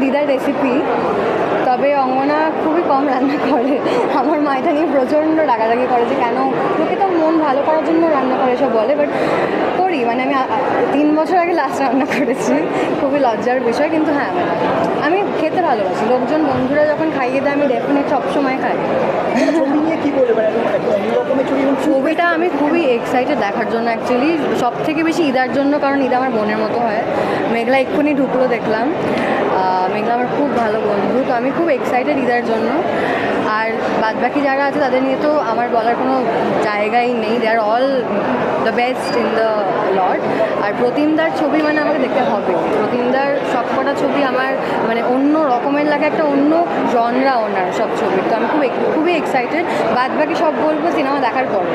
দিদার recipe, তবে অঙ্গনা খুবই কম রান্না করে। আমার মা এটা নিয়ে প্রচণ্ড রাগারাগি করে যে কেন, লোকে তো মন ভালো করার জন্য রান্না করে সব বলে, বাট করি। মানে আমি 3 বছর আগে লাস্ট রান্না করেছি, খুবই লজ্জার বিষয়। কিন্তু হ্যাঁ, মানে আমি খেতে ভালোবাসি। লোকজন বন্ধুরা যখন খাইয়ে দেয় আমি ডেফিনেট সবসময় খাই। ছবি নিয়ে কি বলবে, মানে অন্যরকমের ছবি এবং ছবিটা আমি খুবই এক্সাইটেড দেখার জন্য, অ্যাকচুয়ালি সব থেকে বেশি ইদার জন্য, কারণ ইদা আমার বোনের মতো হয়। মেঘলা এক্ষুনি ঢুকলো দেখলাম, মেঘলা আমার খুব ভালো বন্ধু, তো আমি খুব এক্সাইটেড ইদার জন্য। আর বাদবাকি যারা আছে তাদের নিয়ে তো আমার বলার কোনো জায়গাই নেই, they are all the best in the lot. আর প্রতিমদার ছবি মানে আমাকে দেখতে হবে। প্রতিমদার সবকটা ছবি আমার মানে অন্য রকমের লাগে, একটা অন্য জনরা ওনার সব ছবি, তো আমি খুবই এক্সাইটেড। বাদবাকি সব বলবো সিনেমা দেখার পরে।